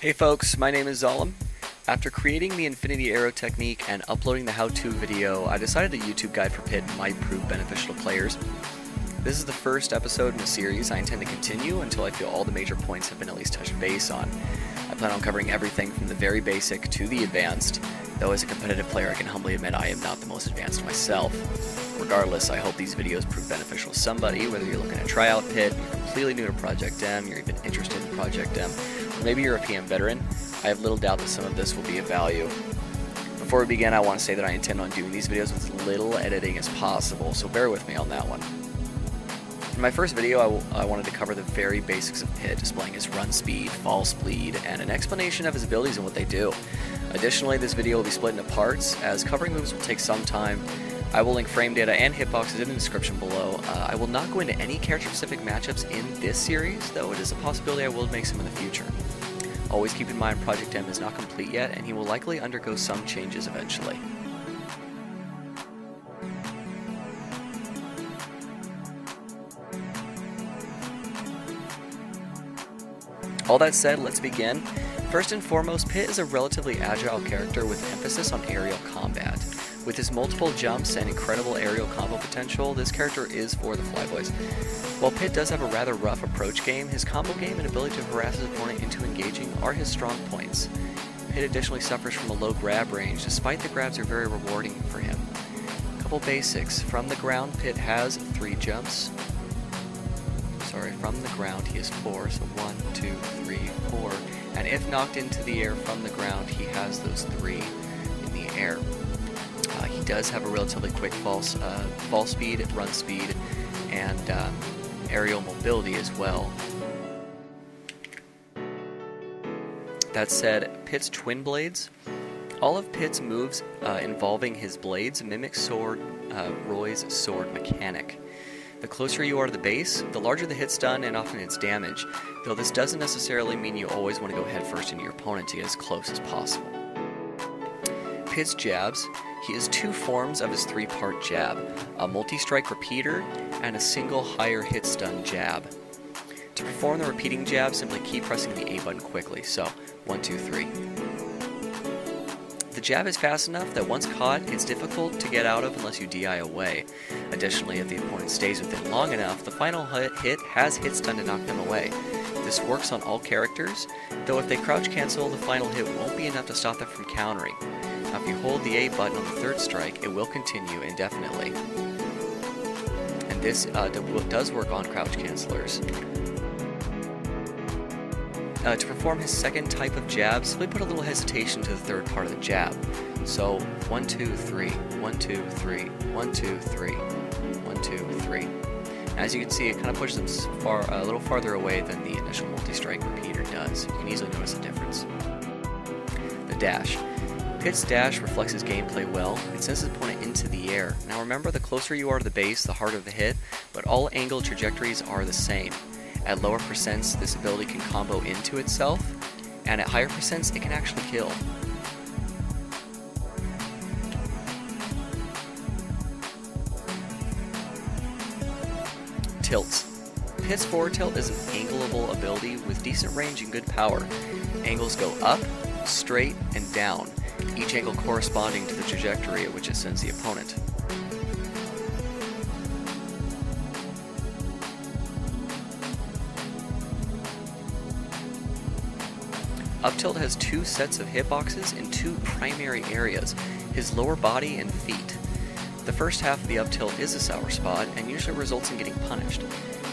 Hey folks, my name is Zolom. After creating the infinity arrow technique and uploading the how-to video, I decided a YouTube guide for Pit might prove beneficial to players. This is the first episode in a series I intend to continue until I feel all the major points have been at least touched base on. I plan on covering everything from the very basic to the advanced, though as a competitive player I can humbly admit I am not the most advanced myself. Regardless, I hope these videos prove beneficial to somebody, whether you're looking to try out Pit, you're completely new to Project M, you're even interested in Project M, or maybe you're a PM veteran. I have little doubt that some of this will be of value. Before we begin, I want to say that I intend on doing these videos with as little editing as possible, so bear with me on that one. In my first video, I wanted to cover the very basics of Pit, displaying his run speed, fall speed, and an explanation of his abilities and what they do. Additionally, this video will be split into parts, as covering moves will take some time. I will link frame data and hitboxes in the description below. I will not go into any character-specific matchups in this series, though it is a possibility I will make some in the future. Always keep in mind Project M is not complete yet, and he will likely undergo some changes eventually. All that said, let's begin. First and foremost, Pit is a relatively agile character with emphasis on aerial combat. With his multiple jumps and incredible aerial combo potential, this character is for the Flyboys. While Pit does have a rather rough approach game, his combo game and ability to harass his opponent into engaging are his strong points. Pit additionally suffers from a low grab range, despite the grabs are very rewarding for him. Couple basics. From the ground, Pit has 3 jumps. From the ground he has 4, so 1, 2, 3, 4. And if knocked into the air from the ground, he has those 3 in the air. He does have a relatively quick fall speed, run speed, and aerial mobility as well. That said, Pit's twin blades. All of Pit's moves involving his blades mimic Roy's sword mechanic. The closer you are to the base, the larger the hit stun and often its damage, though this doesn't necessarily mean you always want to go headfirst into your opponent to get as close as possible. Pit's jabs. He has 2 forms of his 3-part jab, a multi-strike repeater and a single higher hit stun jab. To perform the repeating jab, simply keep pressing the A button quickly, so 1, 2, 3. The jab is fast enough that once caught, it's difficult to get out of unless you DI away. Additionally, if the opponent stays with it long enough, the final hit has hit stun to knock them away. This works on all characters, though if they crouch cancel, the final hit won't be enough to stop them from countering. Now if you hold the A button on the 3rd strike, it will continue indefinitely. And this does work on crouch cancelers. To perform his 2nd type of jab, simply put a little hesitation to the 3rd part of the jab. So 1, 2, 3, 1, 2, 3, 1, 2, 3, 1, 2, 3. As you can see, it kind of pushes them a little farther away than the initial multi-strike repeater does. You can easily notice the difference. The dash. Pit's dash reflects his gameplay well. It sends his opponent into the air. Now remember, the closer you are to the base, the harder the hit, but all angle trajectories are the same. At lower percents, this ability can combo into itself, and at higher percents, it can actually kill. Tilts. Pit's forward tilt is an angleable ability with decent range and good power. Angles go up, straight, and down, each angle corresponding to the trajectory at which it sends the opponent. Up tilt has 2 sets of hitboxes in 2 primary areas, his lower body and feet. The first half of the up tilt is a sour spot and usually results in getting punished.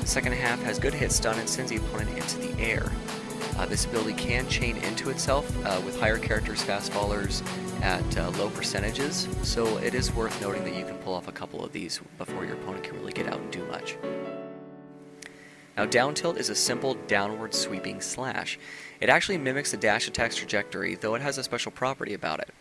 The second half has good hit stun and sends the opponent into the air. This ability can chain into itself with higher characters fast fallers at low percentages, so it is worth noting that you can pull off a couple of these before your opponent can really get out and do much. Now down tilt is a simple downward sweeping slash. It actually mimics the dash attack's trajectory, though it has a special property about it.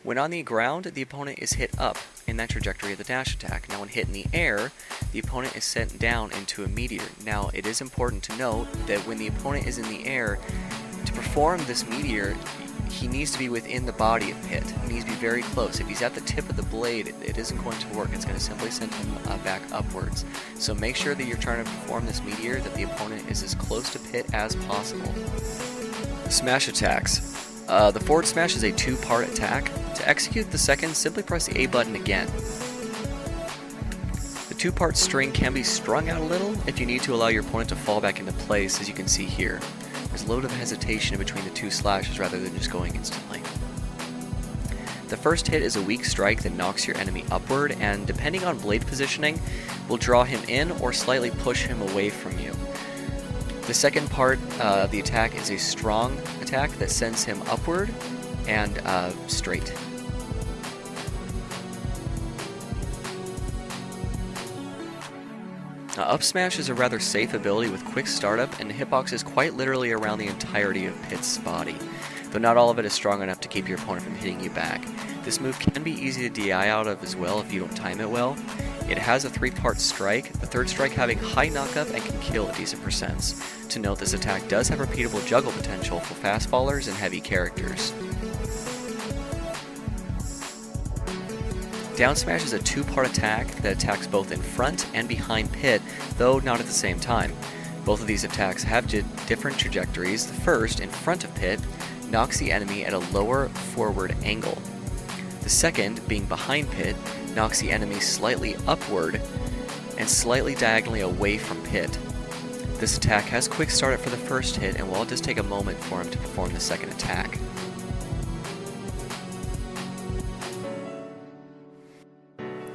When on the ground, the opponent is hit up in that trajectory of the dash attack. Now when hit in the air, the opponent is sent down into a meteor. Now it is important to note that when the opponent is in the air, to perform this meteor, he needs to be within the body of Pit. He needs to be very close. If he's at the tip of the blade, it isn't going to work. It's going to simply send him back upwards. So make sure that you're trying to perform this meteor that the opponent is as close to Pit as possible. Smash attacks. The forward smash is a two-part attack. To execute the second, simply press the A button again. The two-part string can be strung out a little if you need to allow your opponent to fall back into place, as you can see here. There's a load of hesitation in between the two slashes rather than just going instantly. The first hit is a weak strike that knocks your enemy upward, and depending on blade positioning, will draw him in or slightly push him away from you. The second part of the attack is a strong attack that sends him upward and straight. Up smash is a rather safe ability with quick startup and hitboxes quite literally around the entirety of Pit's body, though not all of it is strong enough to keep your opponent from hitting you back. This move can be easy to DI out of as well if you don't time it well. It has a three-part strike, the third strike having high knockup and can kill at decent percents. To note, this attack does have repeatable juggle potential for fast fallers and heavy characters. Down smash is a two-part attack that attacks both in front and behind Pit, though not at the same time. Both of these attacks have different trajectories. The first, in front of Pit, knocks the enemy at a lower forward angle. The second, being behind Pit, knocks the enemy slightly upward and slightly diagonally away from Pit. This attack has quick startup for the first hit, and will just take a moment for him to perform the second attack.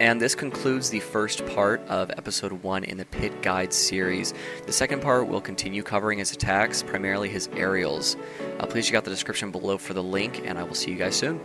And this concludes the first part of episode 1 in the Pit Guide series. The second part will continue covering his attacks, primarily his aerials. Please check out the description below for the link, and I will see you guys soon.